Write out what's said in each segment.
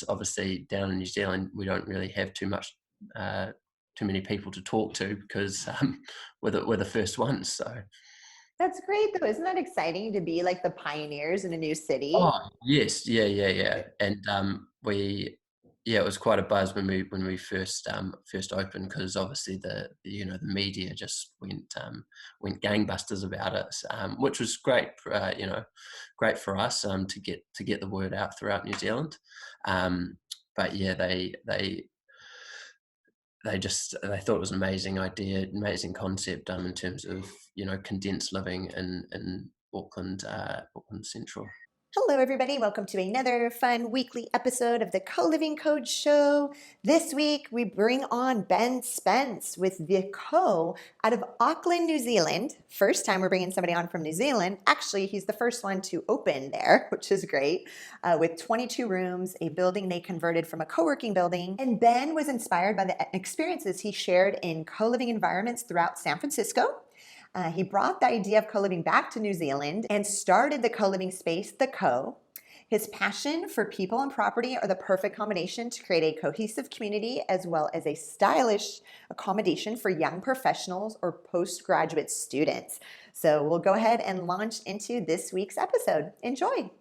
obviously down in New Zealand, we don't really have too many people to talk to because we're the first ones. So. That's great though. Isn't that exciting to be like the pioneers in a new city? Oh, yes. Yeah. And it was quite a buzz when we first opened, because obviously the media just went gangbusters about it, which was great, great for us to get the word out throughout New Zealand. But yeah, they thought it was an amazing idea, amazing concept, in terms of condensed living in Auckland Central. Hello, everybody. Welcome to another fun weekly episode of the Co-Living Code Show. This week, we bring on Ben Spence with the Co out of Auckland, New Zealand. First time we're bringing somebody on from New Zealand. Actually, he's the first one to open there, which is great, with 22 rooms, a building they converted from a co-working building. And Ben was inspired by the experiences he shared in co-living environments throughout San Francisco. He brought the idea of co-living back to New Zealand and started the co-living space, The Co. His passion for people and property are the perfect combination to create a cohesive community as well as a stylish accommodation for young professionals or postgraduate students. So we'll go ahead and launch into this week's episode. Enjoy.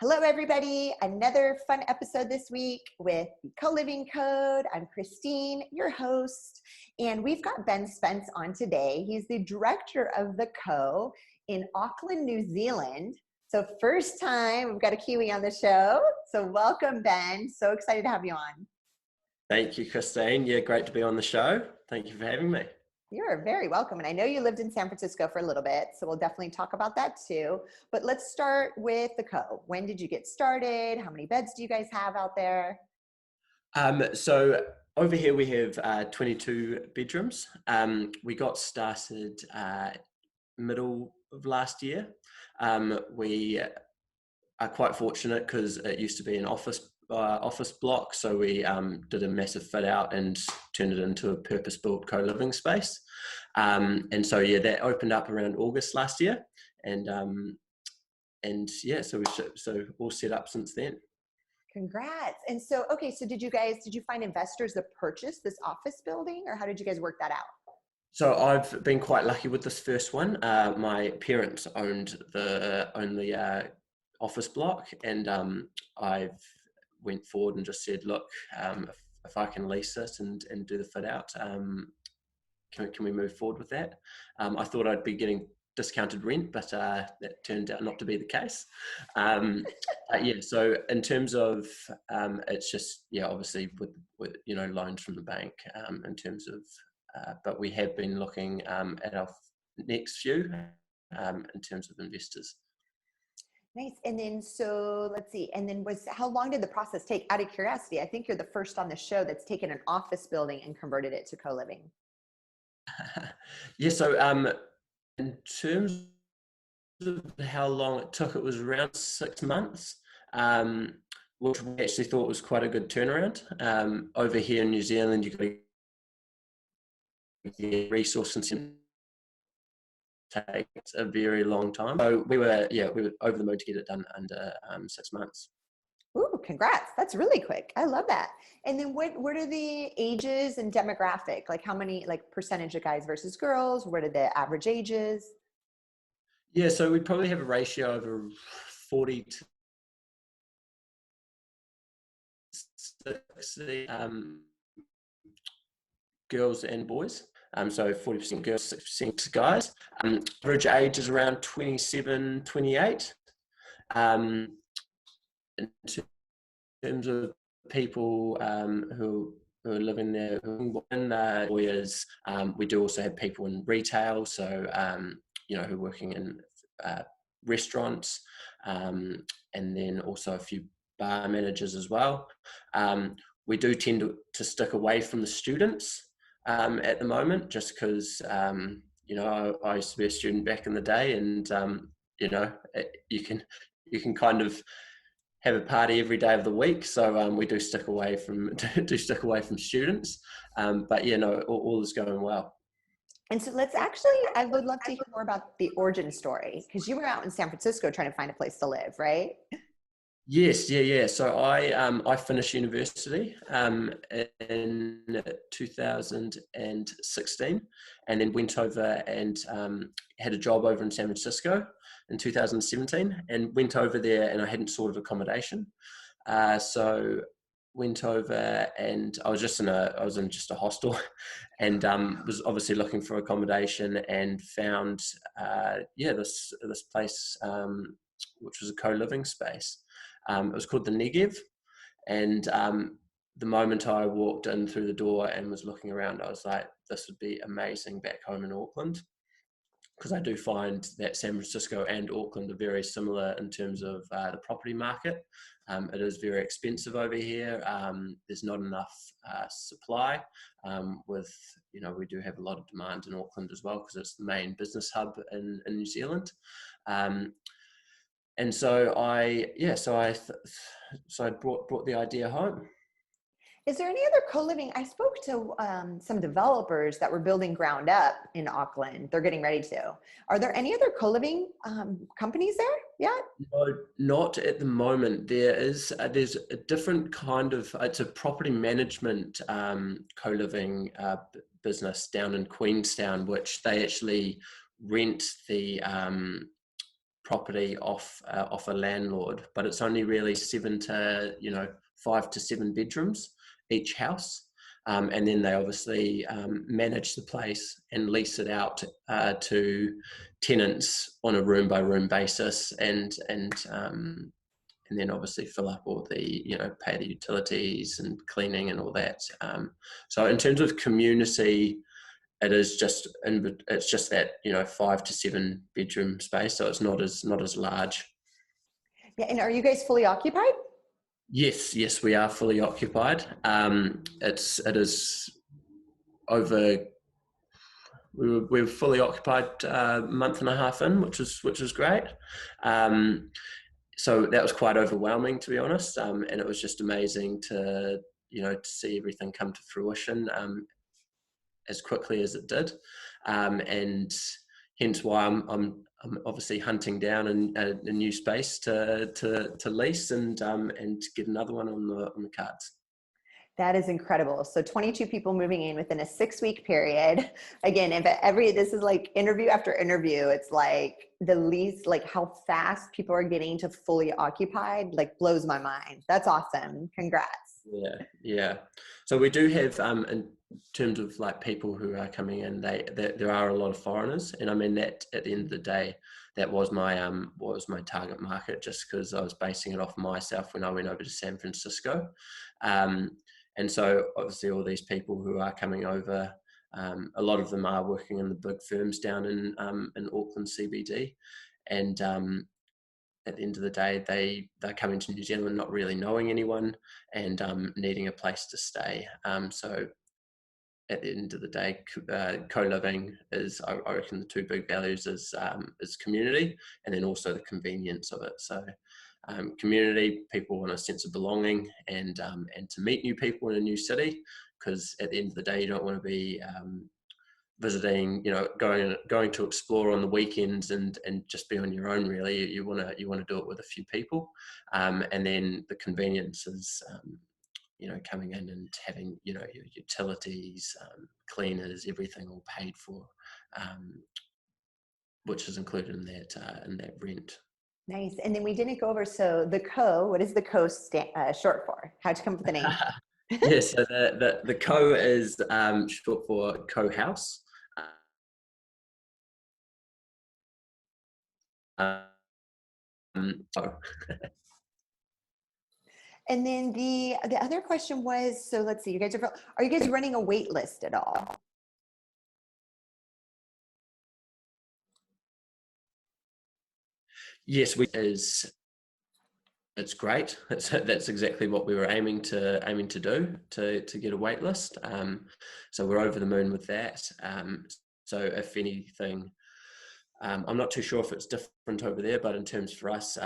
Hello, everybody. Another fun episode this week with the Co-Living Code. I'm Christine, your host, and we've got Ben Spence on today. He's the director of the Co in Auckland, New Zealand. So first time we've got a Kiwi on the show. So welcome, Ben. So excited to have you on. Thank you, Christine. Yeah, great to be on the show. Thank you for having me. You're very welcome. And I know you lived in San Francisco for a little bit, so we'll definitely talk about that too. But let's start with the Co. When did you get started? How many beds do you guys have out there? So over here we have 22 bedrooms. We got started middle of last year. We are quite fortunate because it used to be an office block, so we did a massive fit out and turned it into a purpose-built co-living space. And so yeah, that opened up around August last year, and yeah, so all set up since then. Congrats. And so, okay, so did you find investors to purchase this office building, or how did you guys work that out? So I've been quite lucky with this first one. My parents owned the office block, and I've went forward and just said, look, if I can lease it and do the fit out, can we move forward with that? I thought I'd be getting discounted rent, but that turned out not to be the case. Yeah, so in terms of it's just, yeah, obviously with loans from the bank, in terms of but we have been looking at our next few in terms of investors. Nice. And then, so let's see. And then how long did the process take? Out of curiosity, I think you're the first on the show that's taken an office building and converted it to co-living. Yeah, so in terms of how long it took, it was around 6 months, which we actually thought was quite a good turnaround. Over here in New Zealand, you've got to get resource and takes a very long time. So we were over the moon to get it done under 6 months. Ooh, congrats. That's really quick. I love that. And then what are the ages and demographic? Like how many, like percentage of guys versus girls? What are the average ages? Yeah, so we'd probably have a ratio of 40 to 60 girls and boys. So 40% girls, 60% guys. Average age is around 27, 28. In terms of people who are living there, lawyers, we do also have people in retail, so who are working in restaurants, and then also a few bar managers as well. We do tend to stick away from the students at the moment, just because I used to be a student back in the day, and you can kind of have a party every day of the week. So we do stick away from students. But yeah, no, all is going well. And so I would love to hear more about the origin story, because you were out in San Francisco trying to find a place to live, right? Yes, yeah. So I finished university in 2016, and then went over and had a job over in San Francisco in 2017, and went over there, and I hadn't sorted accommodation, so went over, and I was in just a hostel, and was obviously looking for accommodation, and found this place, which was a co-living space. It was called the Negev, and the moment I walked in through the door and was looking around, I was like, this would be amazing back home in Auckland, because I do find that San Francisco and Auckland are very similar in terms of the property market. It is very expensive over here. There's not enough supply. We do have a lot of demand in Auckland as well, because it's the main business hub in New Zealand. And so I brought the idea home. Is there any other co-living? I spoke to some developers that were building ground up in Auckland. They're getting ready to. Are there any other co-living companies there yet? No, not at the moment. There's a different kind of, it's a property management co-living business down in Queenstown, which they actually rent the property off a landlord, but it's only really 5 to 7 bedrooms each house, and then they obviously manage the place and lease it out to tenants on a room by room basis, and then obviously fill up all the, pay the utilities and cleaning and all that. So in terms of community, it's just that 5 to 7 bedroom space, so it's not as large. Yeah, and are you guys fully occupied? Yes, we are fully occupied. It is over. We were fully occupied a month and a half in, which was great. So that was quite overwhelming, to be honest, and it was just amazing to see everything come to fruition as quickly as it did, and hence why I'm obviously hunting down a new space to lease and get another one on the cards. That is incredible. So 22 people moving in within a 6-week period. Again, this is like interview after interview, it's like the least, like how fast people are getting to fully occupied, like blows my mind. That's awesome. Congrats. Yeah. So we do have, in terms of like people who are coming in, there are a lot of foreigners, and I mean that at the end of the day, that was my target market, just because I was basing it off myself when I went over to San Francisco, and so obviously all these people who are coming over, a lot of them are working in the big firms down in Auckland CBD, and at the end of the day, they're coming to New Zealand not really knowing anyone, and needing a place to stay. So at the end of the day, co-living is, I reckon, the two big values is community, and then also the convenience of it. So community, people want a sense of belonging, and to meet new people in a new city, because at the end of the day, you don't want to be visiting, going to explore on the weekends and just be on your own. Really, you want to do it with a few people, and then the convenience is coming in and having your utilities, cleaners, everything all paid for, which is included in that rent. Nice. And then we didn't go over, so what is the co short for? How'd you come up with the name? Yeah, so the co is short for co-house. So And then the other question was, so let's see, are you guys running a wait list at all? yes, it's great. That's exactly what we were aiming to do, to get a wait list. So we're over the moon with that. So if anything, I'm not too sure if it's different over there, but in terms for us,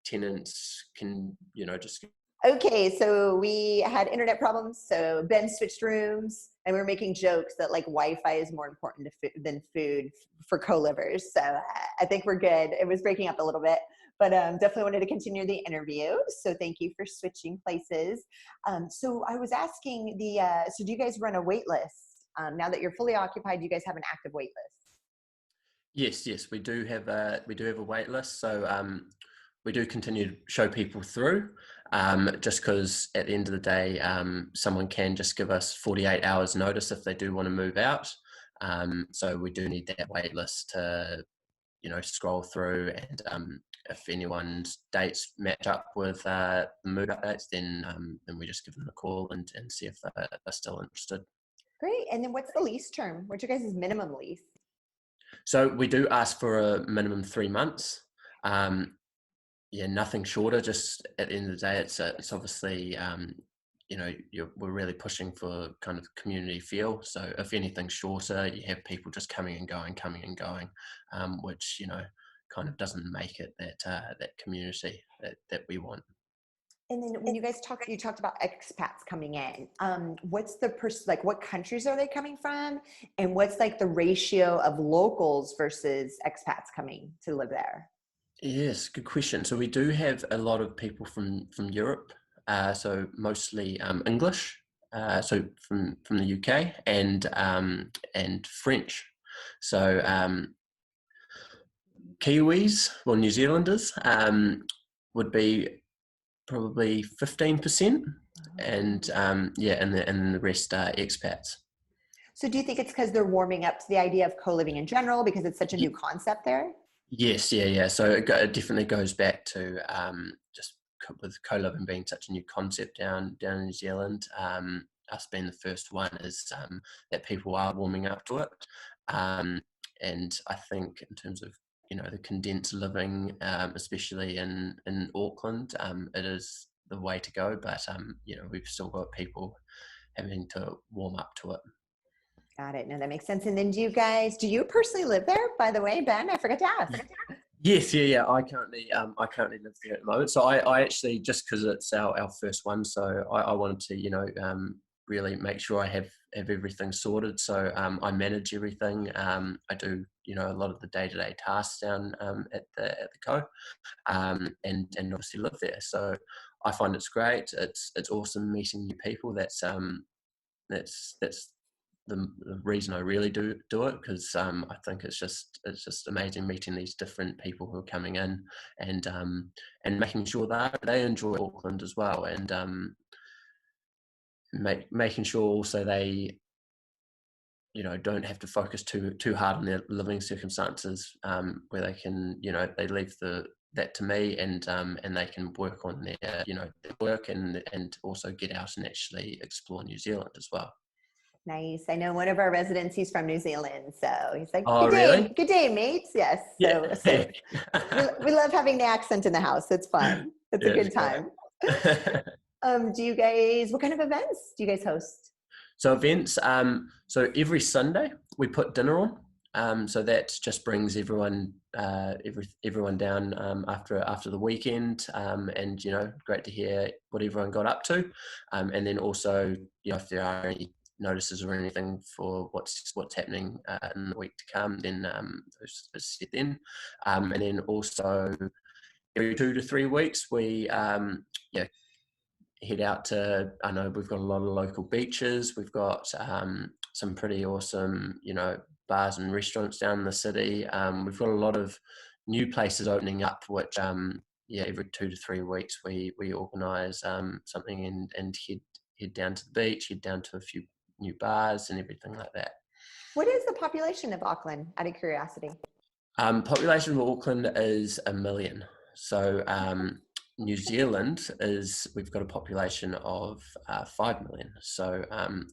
tenants can just. Okay, so we had internet problems. So Ben switched rooms, and we were making jokes that like Wi-Fi is more important than food for co-livers. So I think we're good. It was breaking up a little bit, but definitely wanted to continue the interview. So thank you for switching places. So I was asking so do you guys run a wait list? Now that you're fully occupied, do you guys have an active wait list? Yes, we do have a wait list. So we do continue to show people through, just because at the end of the day, someone can just give us 48 hours notice if they do want to move out. So we do need that wait list to, scroll through, and if anyone's dates match up with the move out dates, then we just give them a call and see if they're still interested. Great. And then what's the lease term? What's your guys' minimum lease? So we do ask for a minimum 3 months. Nothing shorter. Just at the end of the day, it's obviously we're really pushing for kind of community feel. So if anything shorter, you have people just coming and going, which kind of doesn't make it that community that we want. And then when you guys you talked about expats coming in. What's the like? What countries are they coming from? And what's like the ratio of locals versus expats coming to live there? Yes, good question. So we do have a lot of people from Europe, so mostly English, so from the UK, and French. So Kiwis, well, New Zealanders, would be probably 15%, and and the rest are expats. So do you think it's because they're warming up to the idea of co-living in general because it's such a new concept there? Yes, yeah. So it definitely goes back to just with co-living being such a new concept down in New Zealand. Us being the first one is that people are warming up to it, and I think in terms of the condensed living, especially in Auckland, it is the way to go. But we've still got people having to warm up to it. Got it. No, that makes sense. And then do you personally live there, by the way, Ben? I forgot to ask. Yes, yeah. I currently live there at the moment. So I actually, just because it's our first one, so I wanted to really make sure I have everything sorted. So I manage everything. I do a lot of the day-to-day tasks down at the co, and obviously live there. So I find it's great. It's awesome meeting new people. That's the reason I really do it, because I think it's just amazing meeting these different people who are coming in, and making sure that they enjoy Auckland as well, and making sure also they don't have to focus too hard on their living circumstances, where they can they leave that to me, and they can work on their their work, and also get out and actually explore New Zealand as well. Nice. I know one of our residents, he's from New Zealand. So he's like, Oh, really? good day, mates. Yes. Yeah. So we love having the accent in the house. It's fun. It's a Yeah, good it's great. time. Do you guys, what kind of events do you guys host? So events, so every Sunday we put dinner on. So that just brings everyone down after the weekend, and great to hear what everyone got up to, and then also if there are any notices or anything for what's happening in the week to come, then those set then, and then also every 2 to 3 weeks we head out to, I know we've got a lot of local beaches. We've got some pretty awesome, bars and restaurants down in the city. We've got a lot of new places opening up, which, every 2 to 3 weeks we organise something, and head down to the beach, head down to a few new bars and everything like that. What is the population of Auckland, out of curiosity? Population of Auckland is 1 million. So New Zealand we've got a population of 5 million. So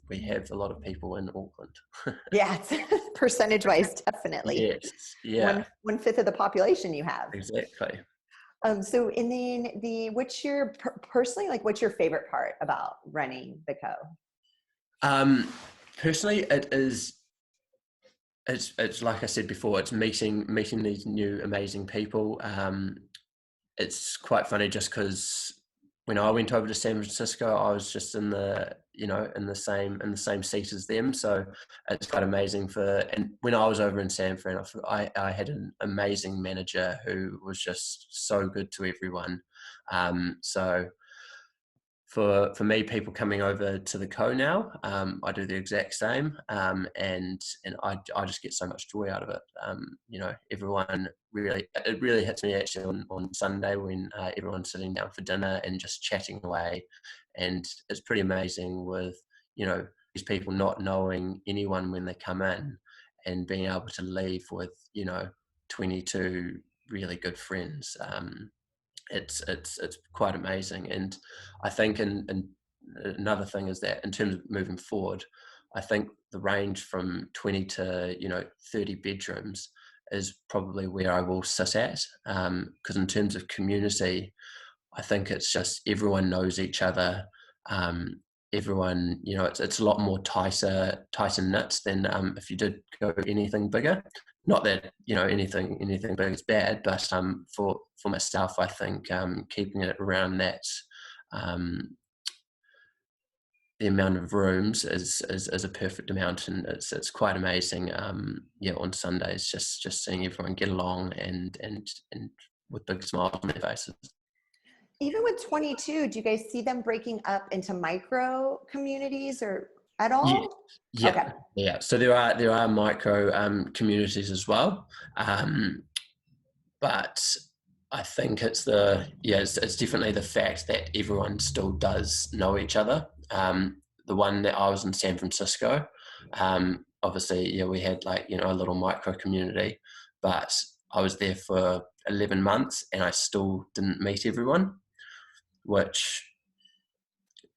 we have a lot of people in Auckland. Yeah, percentage wise, definitely. Yes, yeah. One fifth of the population you have. Exactly. So, and then what's your personally, like, what's your favorite part about running the co? Personally, it's like I said before, it's meeting these new amazing people. It's quite funny just because when I went over to San Francisco, I was just in the in the same seat as them. So it's quite amazing and when I was over in San Fran, I had an amazing manager who was just so good to everyone. So for me, people coming over to the co now, I do the exact same, and I just get so much joy out of it. Everyone it really hits me actually on Sunday when everyone's sitting down for dinner and just chatting away, and it's pretty amazing with these people not knowing anyone when they come in, and being able to leave with 22 really good friends. It's quite amazing. And I think and another thing is that in terms of moving forward, I think the range from 20 to 30 bedrooms is probably where I will sit at, because in terms of community, I think it's just everyone knows each other. Everyone, it's a lot more tighter knit than if you did go anything bigger. Not that anything big is bad, but for myself, I think keeping it around that, the amount of rooms is a perfect amount, and it's quite amazing. On Sundays, just seeing everyone get along and with big smiles on their faces. Even with 22, do you guys see them breaking up into micro communities or at all? Yeah, Okay. yeah. So there are micro communities as well, but I think it's definitely the fact that everyone still does know each other. The one that I was in San Francisco, obviously, we had a little micro community, but I was there for 11 months and I still didn't meet everyone, which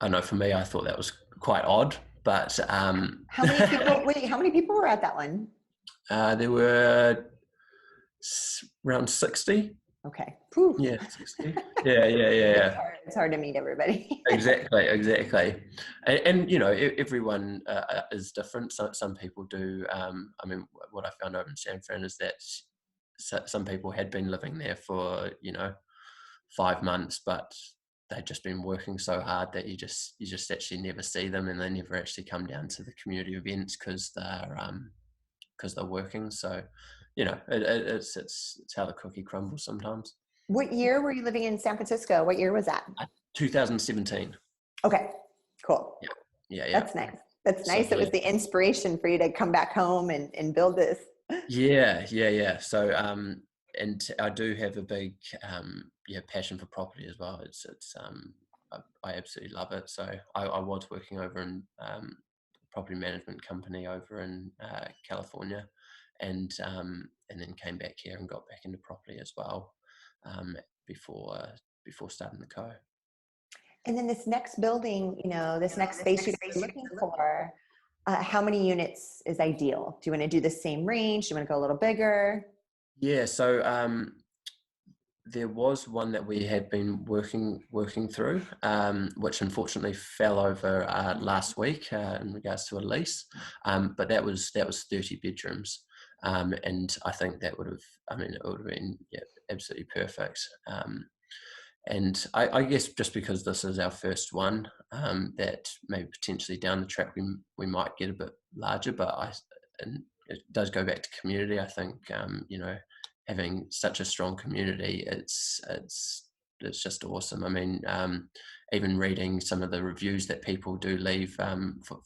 I know for me, I thought that was quite odd, but How many people, wait, how many people were at that one? there were around 60. Okay. Whew. Yeah, 60. Yeah. It's hard to meet everybody. Exactly. And everyone is different. Some people do. What I found out in San Fran is that some people had been living there for 5 months, but they've just been working so hard that you just actually never see them, and they never actually come down to the community events because they're working. So it's how the cookie crumbles sometimes. What year were you living in San Francisco? What year was that? 2017. Okay, cool. Yeah. That's nice. That's nice. So, It was the inspiration for you to come back home and build this. Yeah. So and I do have a big passion for property as well. I absolutely love it. So I was working over in property management company over in California, and then came back here and got back into property as well, before starting the co. And then this next building, this next space you guys are looking for, how many units is ideal? Do you want to do the same range? Do you want to go a little bigger? Yeah, so there was one that we had been working through, which unfortunately fell over last week in regards to a lease. But that was 30 bedrooms, and I think it would have been absolutely perfect. And I guess just because this is our first one, that maybe potentially down the track we might get a bit larger, and it does go back to community. I think having such a strong community, it's just awesome. I mean, even reading some of the reviews that people do leave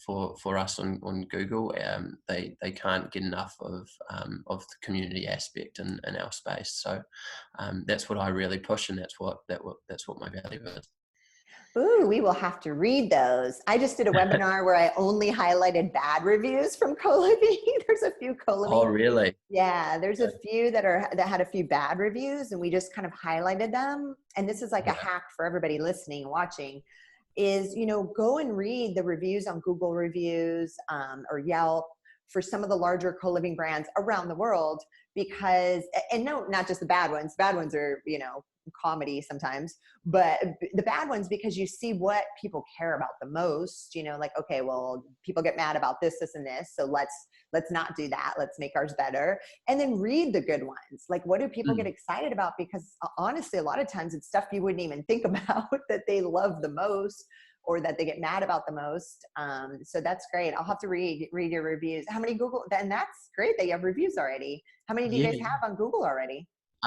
for us on Google, they can't get enough of the community aspect in our space. So that's what I really push, and that's what my value is. Ooh, we will have to read those. I just did a webinar where I only highlighted bad reviews from Coliving. There's a few Coliving. Oh, really? Yeah, there's a few that had a few bad reviews, and we just kind of highlighted them. And this is like a hack for everybody listening, watching, is go and read the reviews on Google Reviews or Yelp for some of the larger co-living brands around the world, because, and no, not just the bad ones. Bad ones are comedy sometimes, but the bad ones, because you see what people care about the most, like, okay, well, people get mad about this and this, so let's not do that, let's make ours better. And then read the good ones, like, what do people get excited about? Because honestly, a lot of times it's stuff you wouldn't even think about that they love the most. or that they get mad about the most. So that's great. I'll have to read your reviews. How many Google, and that's great that you have reviews already. How many do you Yeah, guys have on Google already?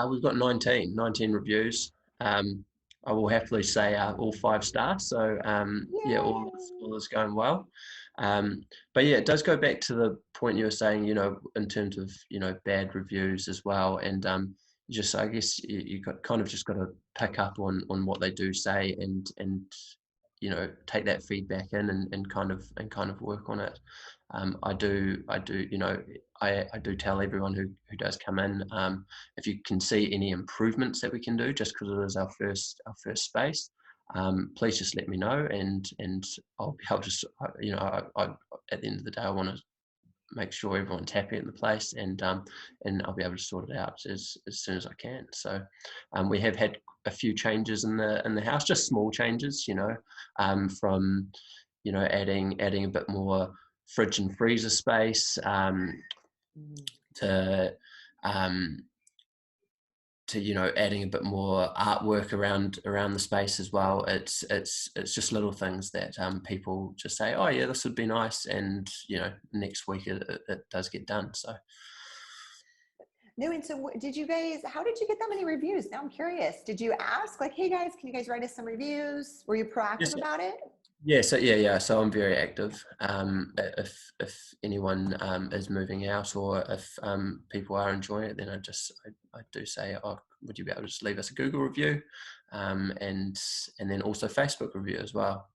we've got 19 reviews. Um, I will happily say all 5 stars. So yeah, Yay. all is going well. But yeah, it does go back to the point you were saying, in terms of bad reviews as well, and just I guess you got kind of just got to pick up on what they do say and take that feedback in and kind of work on it. I do tell everyone who does come in, if you can see any improvements that we can do, just because it is our first space, please just let me know, and I'll just at the end of the day, I want to make sure everyone's happy in the place, and I'll be able to sort it out as soon as I can. So we have had a few changes in the house, just small changes, from adding a bit more fridge and freezer space, Mhm. to um, adding a bit more artwork around the space as well. It's just little things that people just say, oh yeah, this would be nice, and next week it does get done. So No, and so did you guys, how did you get that many reviews? Now I'm curious. Did you ask like, hey guys, can you guys write us some reviews? Were you proactive yes, about it? yeah. So I'm very active. If anyone is moving out, or if people are enjoying it, then I do say, oh, would you be able to just leave us a Google review, and then also Facebook review as well.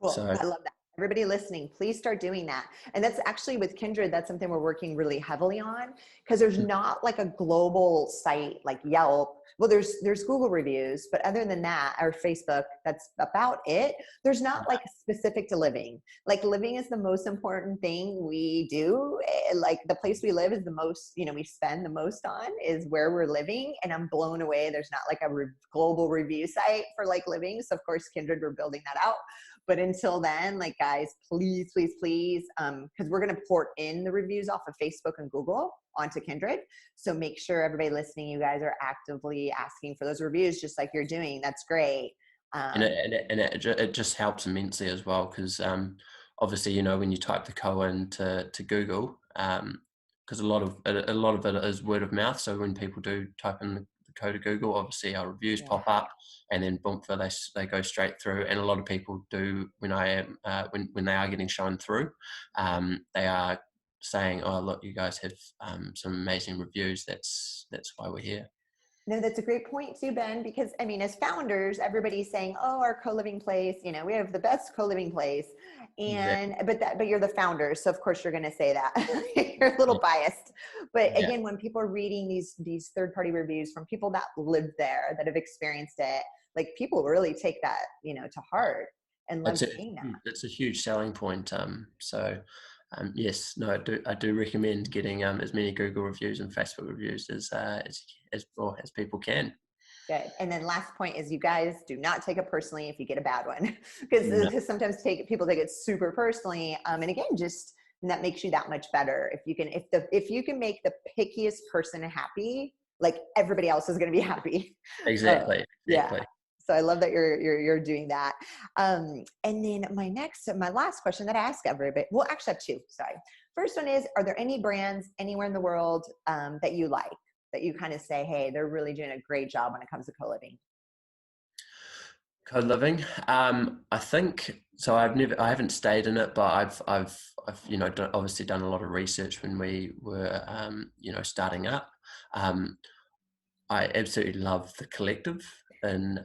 Cool. So I love that. Everybody listening, please start doing that. And that's actually with Kndrd, that's something we're working really heavily on, because there's not like a global site like Yelp. Well, there's Google reviews, but other than that, or Facebook, that's about it. There's not like specific to living. Like living is the most important thing we do. Like the place we live is the most, we spend the most on is where we're living. And I'm blown away. There's not like a global review site for like living. So of course, Kndrd, we're building that out. But until then, like guys, please, please, please, because we're going to port in the reviews off of Facebook and Google onto Kndrd. So make sure everybody listening, you guys are actively asking for those reviews, just like you're doing. That's great. It just helps immensely as well, because obviously when you type the code into Google, because a lot of it is word of mouth. So when people do type in the code to Google, obviously our reviews Yeah. pop up, and then boom, they go straight through. And a lot of people do, when they are getting shown through, they are saying, oh look, you guys have some amazing reviews. That's why we're here. No, that's a great point too, Ben, because I mean, as founders, everybody's saying, oh, our co-living place, we have the best co-living place. Exactly. But you're the founder. So of course you're going to say that. You're a little biased. But Yeah. again, when people are reading these third-party reviews from people that live there, that have experienced it, like people really take that, to heart and love It's a seeing that. it's a huge selling point. Yes, no, I do recommend getting as many Google reviews and Facebook reviews as people can. Good. And then last point is you guys do not take it personally if you get a bad one, No, because sometimes people take it super personally. And again, just that makes you that much better. If you can make the pickiest person happy, like everybody else is going to be happy. exactly, Yeah. exactly. So I love that you're doing that. And then my last question that I ask everybody, well, actually I have two. Sorry. First one is, are there any brands anywhere in the world that you like, that you kind of say, hey, they're really doing a great job when it comes to co-living? Co-living. I think so. I haven't stayed in it, but I've obviously done a lot of research when we were starting up. Um, I absolutely love the Collective in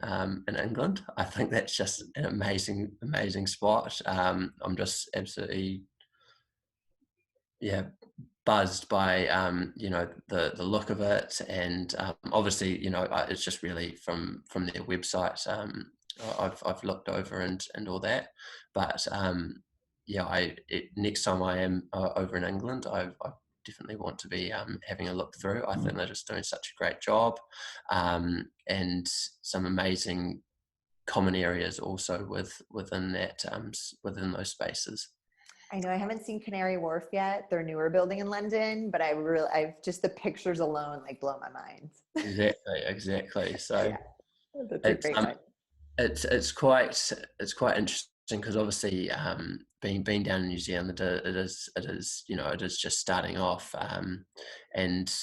England. I think that's just an amazing spot. I'm just absolutely, yeah, buzzed by the look of it, and obviously it's just really from their website. I've looked over and all that, but yeah, next time I am over in England, I definitely want to be having a look through. I think they're just doing such a great job, and some amazing common areas also within those spaces. I know I haven't seen Canary Wharf yet, their newer building in London, but I've just the pictures alone like blow my mind. Exactly. So Yeah, that's a it's great one. it's quite interesting because obviously being down in New Zealand, it is it is just starting off, and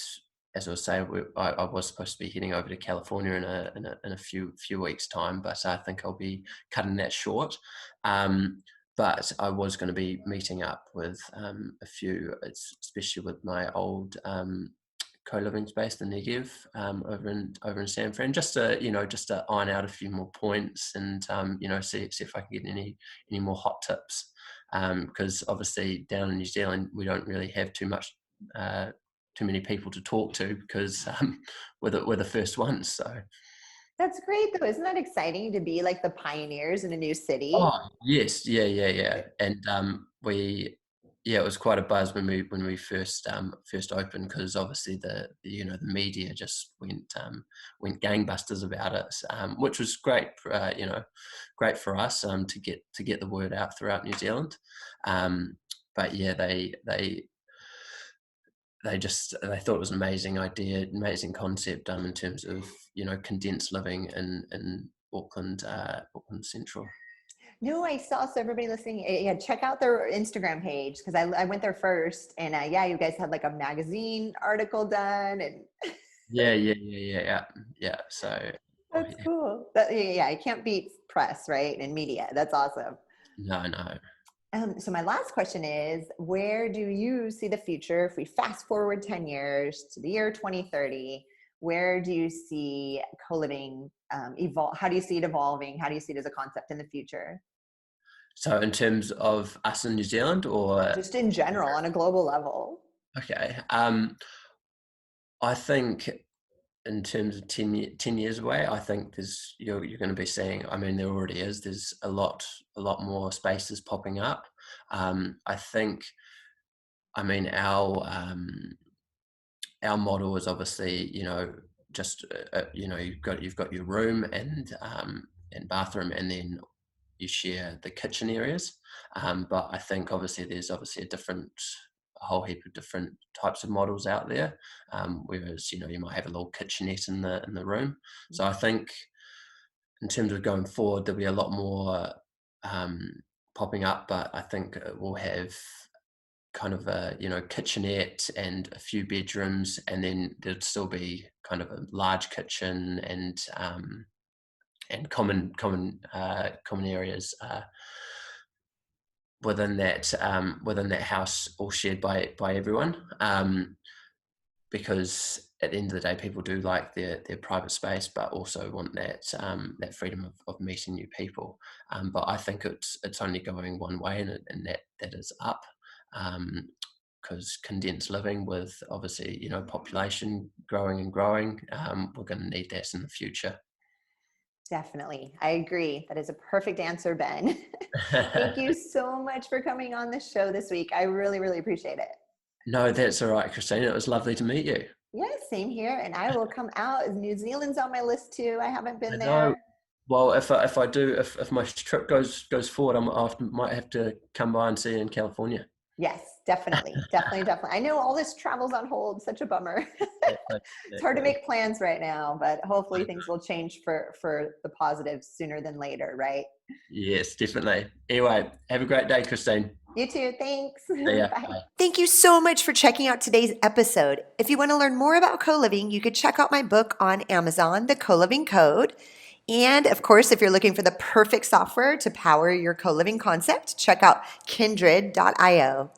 as I was saying, I was supposed to be heading over to California in a few weeks time, but I think I'll be cutting that short. But I was going to be meeting up with a few, especially with my old co-living space, the Negev, over in San Fran, just to iron out a few more points and see if I can get any more hot tips, because obviously down in New Zealand we don't really have too many people to talk to because we're the first ones. So That's great though. Isn't that exciting to be like the pioneers in a new city? oh yes, yeah, and it was quite a buzz when we first opened, because obviously the media just went gangbusters about it, which was great, great for us to get the word out throughout New Zealand. But yeah, they thought it was an amazing idea, amazing concept, in terms of condensed living in Auckland Central. No, I saw. So everybody listening, yeah, check out their Instagram page because I went there first, and yeah, you guys had like a magazine article done, and Yeah. So, oh, that's yeah. cool. Yeah, you can't beat press, right? And media. That's awesome. No. So my last question is, where do you see the future if we fast forward 10 years to the year 2030? Where do you see co-living evolve? How do you see it evolving? How do you see it as a concept in the future? So in terms of us in New Zealand, or Just in general, on a global level. okay, I think in terms of 10 years away, I think you're going to be seeing. I mean, there already is. There's a lot more spaces popping up. I think. I mean, our model is obviously, just you've got your room and bathroom, and then you share the kitchen areas. But I think obviously there's obviously a whole heap of different types of models out there. Whereas you might have a little kitchenette in the room. So I think in terms of going forward, there'll be a lot more um, popping up. But I think we'll have kind of a kitchenette and a few bedrooms, and then there'd still be kind of a large kitchen and common areas within that house, all shared by everyone. Because at the end of the day, people do like their private space, but also want that freedom of meeting new people. But I think it's only going one way, and that is up. Because condensed living, with obviously population growing and growing, we're going to need that in the future. Definitely. I agree. That is a perfect answer, Ben. Thank you so much for coming on the show this week. I really, really appreciate it. No, that's all right, Christine. It was lovely to meet you. Yeah, same here. And I will come out. New Zealand's on my list too. I haven't I been there. know. Well, if my trip goes forward, might have to come by and see you in California. Yes, definitely. Definitely. I know all this travel's on hold. Such a bummer. Exactly. It's hard to Exactly. make plans right now, but hopefully things will change for the positive sooner than later, right? Yes, definitely. Anyway, have a great day, Christine. You too. Thanks. See ya. Bye. Bye. Thank you so much for checking out today's episode. If you want to learn more about co-living, you could check out my book on Amazon, The Co-Living Code. And of course, if you're looking for the perfect software to power your co-living concept, check out Kndrd.io,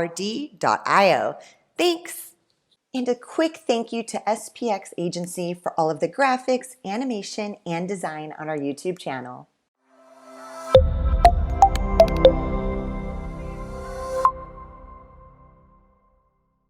Kndrd.io. Thanks. And a quick thank you to SPX Agency for all of the graphics, animation, and design on our YouTube channel.